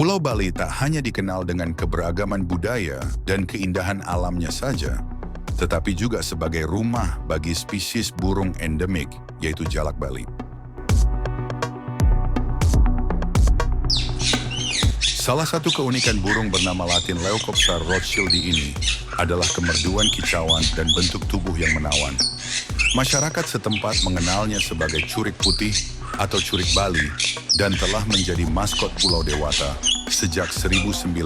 Pulau Bali tak hanya dikenal dengan keberagaman budaya dan keindahan alamnya saja, tetapi juga sebagai rumah bagi spesies burung endemik, yaitu jalak Bali. Salah satu keunikan burung bernama Latin Leucopsa rothschildi ini adalah kemerduan kicauan dan bentuk tubuh yang menawan. Masyarakat setempat mengenalnya sebagai curik putih atau curik Bali dan telah menjadi maskot Pulau Dewata sejak 1991.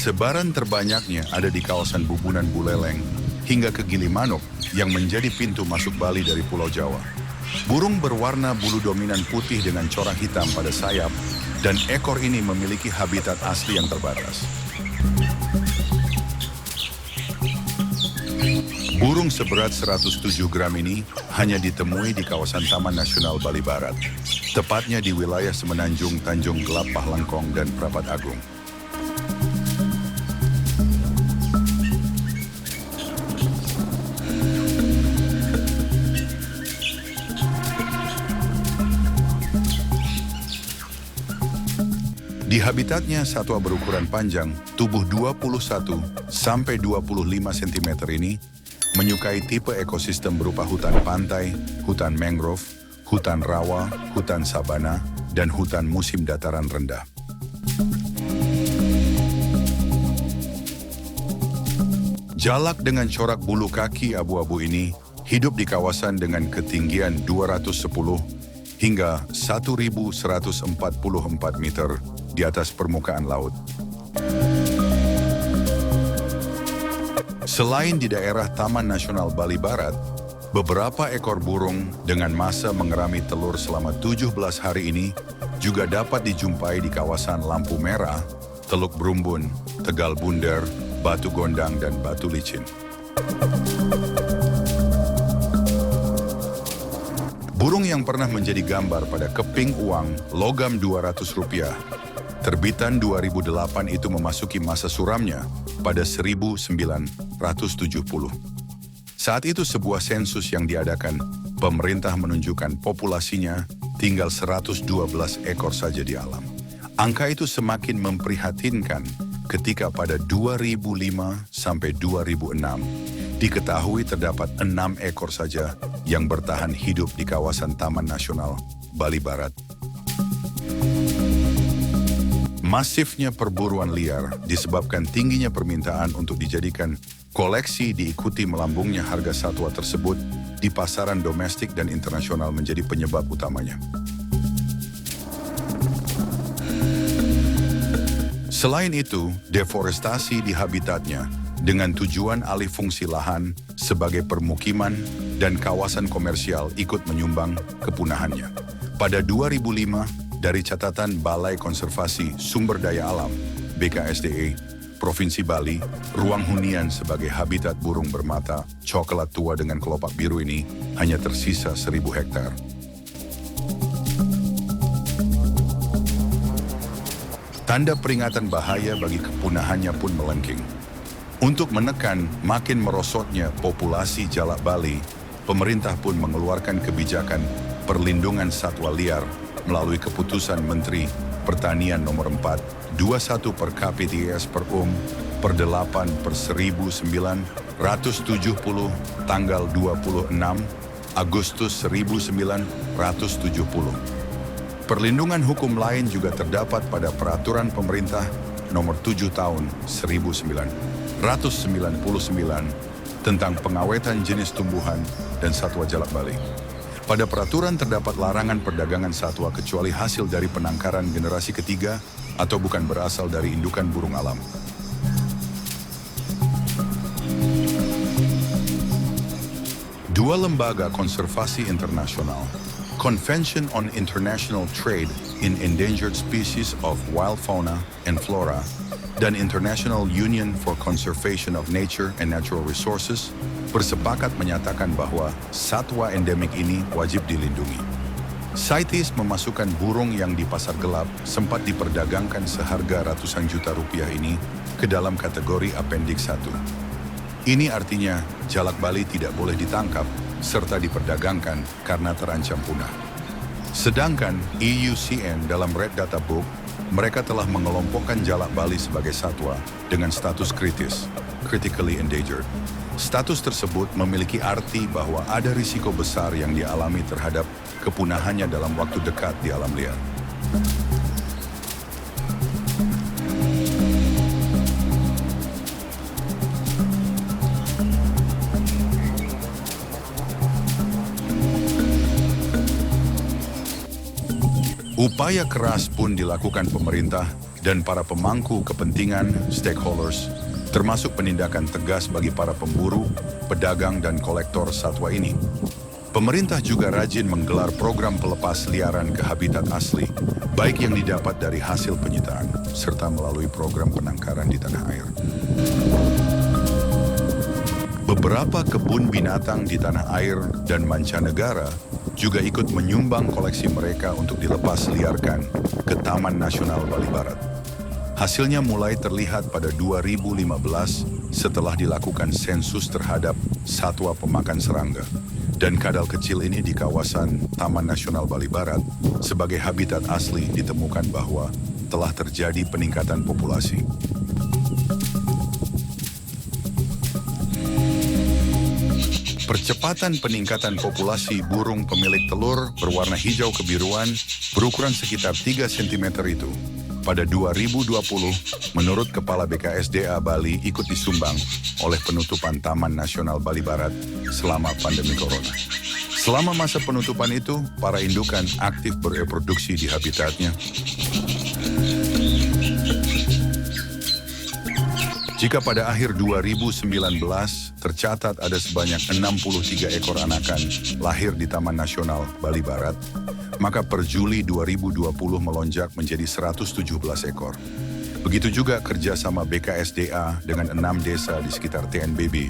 Persebaran terbanyaknya ada di kawasan Bubunan Buleleng hingga ke Gilimanuk yang menjadi pintu masuk Bali dari Pulau Jawa. Burung berwarna bulu dominan putih dengan corak hitam pada sayap dan ekor ini memiliki habitat asli yang terbatas. Burung seberat 107 gram ini hanya ditemui di kawasan Taman Nasional Bali Barat, tepatnya di wilayah Semenanjung, Tanjung Gelap, Pahlangkong, dan Prapat Agung. Di habitatnya, satwa berukuran panjang, tubuh 21 sampai 25 cm ini menyukai tipe ekosistem berupa hutan pantai, hutan mangrove, hutan rawa, hutan sabana, dan hutan musim dataran rendah. Jalak dengan corak bulu kaki abu-abu ini hidup di kawasan dengan ketinggian 210 hingga 1.144 meter di atas permukaan laut. Selain di daerah Taman Nasional Bali Barat, beberapa ekor burung dengan masa mengerami telur selama 17 hari ini juga dapat dijumpai di kawasan Lampu Merah, Teluk Brumbun, Tegal Bunder, Batu Gondang, dan Batu Licin. Burung yang pernah menjadi gambar pada keping uang logam Rp200 terbitan 2008 itu memasuki masa suramnya pada 1970. Saat itu sebuah sensus yang diadakan, pemerintah menunjukkan populasinya tinggal 112 ekor saja di alam. Angka itu semakin memprihatinkan ketika pada 2005 sampai 2006 diketahui terdapat 6 ekor saja yang bertahan hidup di kawasan Taman Nasional Bali Barat. Masifnya perburuan liar disebabkan tingginya permintaan untuk dijadikan koleksi diikuti melambungnya harga satwa tersebut di pasaran domestik dan internasional menjadi penyebab utamanya. Selain itu, deforestasi di habitatnya dengan tujuan alih fungsi lahan sebagai permukiman dan kawasan komersial ikut menyumbang kepunahannya. Pada 2005, dari catatan Balai Konservasi Sumber Daya Alam (BKSDA) Provinsi Bali, ruang hunian sebagai habitat burung bermata coklat tua dengan kelopak biru ini hanya tersisa 1.000 hektar. Tanda peringatan bahaya bagi kepunahannya pun melengking. Untuk menekan makin merosotnya populasi jalak Bali, pemerintah pun mengeluarkan kebijakan perlindungan satwa liar melalui keputusan Menteri Pertanian nomor 4, 21 per KPTS per 8 per 1970 tanggal 26 Agustus 1970. Perlindungan hukum lain juga terdapat pada Peraturan Pemerintah nomor 7 tahun 1999 tentang pengawetan jenis tumbuhan dan satwa jalak Bali. Pada peraturan terdapat larangan perdagangan satwa kecuali hasil dari penangkaran generasi ketiga atau bukan berasal dari indukan burung alam. Dua lembaga konservasi internasional, Convention on International Trade in Endangered Species of Wild Fauna and Flora, dan International Union for Conservation of Nature and Natural Resources bersepakat menyatakan bahwa satwa endemik ini wajib dilindungi. CITES memasukkan burung yang di pasar gelap sempat diperdagangkan seharga ratusan juta rupiah ini ke dalam kategori Appendix 1. Ini artinya jalak Bali tidak boleh ditangkap serta diperdagangkan karena terancam punah. Sedangkan IUCN dalam Red Data Book, mereka telah mengelompokkan jalak Bali sebagai satwa dengan status kritis, critically endangered. Status tersebut memiliki arti bahwa ada risiko besar yang dialami terhadap kepunahannya dalam waktu dekat di alam liar. Upaya keras pun dilakukan pemerintah dan para pemangku kepentingan stakeholders, termasuk penindakan tegas bagi para pemburu, pedagang, dan kolektor satwa ini. Pemerintah juga rajin menggelar program pelepas liaran ke habitat asli, baik yang didapat dari hasil penyitaan, serta melalui program penangkaran di tanah air. Beberapa kebun binatang di tanah air dan mancanegara juga ikut menyumbang koleksi mereka untuk dilepas liarkan ke Taman Nasional Bali Barat. Hasilnya mulai terlihat pada 2015 setelah dilakukan sensus terhadap satwa pemakan serangga. Dan kadal kecil ini di kawasan Taman Nasional Bali Barat sebagai habitat asli ditemukan bahwa telah terjadi peningkatan populasi. Percepatan peningkatan populasi burung pemilik telur berwarna hijau kebiruan berukuran sekitar 3 cm itu pada 2020 menurut Kepala BKSDA Bali ikut disumbang oleh penutupan Taman Nasional Bali Barat selama pandemi corona. Selama masa penutupan itu, para indukan aktif bereproduksi di habitatnya. Jika pada akhir 2019 tercatat ada sebanyak 63 ekor anakan lahir di Taman Nasional Bali Barat, maka per Juli 2020 melonjak menjadi 117 ekor. Begitu juga kerjasama BKSDA dengan 6 desa di sekitar TNBB,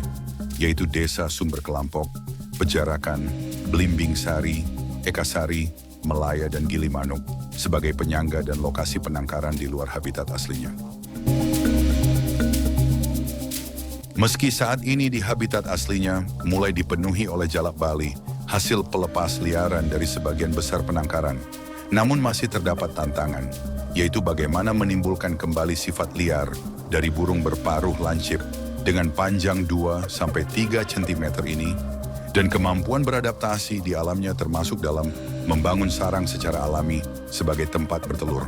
yaitu Desa Sumber Kelampok, Pejarakan, Belimbing Sari, Ekasari, Melaya, dan Gilimanuk sebagai penyangga dan lokasi penangkaran di luar habitat aslinya. Meski saat ini di habitat aslinya mulai dipenuhi oleh jalak Bali, hasil pelepas liaran dari sebagian besar penangkaran, namun masih terdapat tantangan, yaitu bagaimana menimbulkan kembali sifat liar dari burung berparuh lancip dengan panjang 2-3 cm ini, dan kemampuan beradaptasi di alamnya termasuk dalam membangun sarang secara alami sebagai tempat bertelur.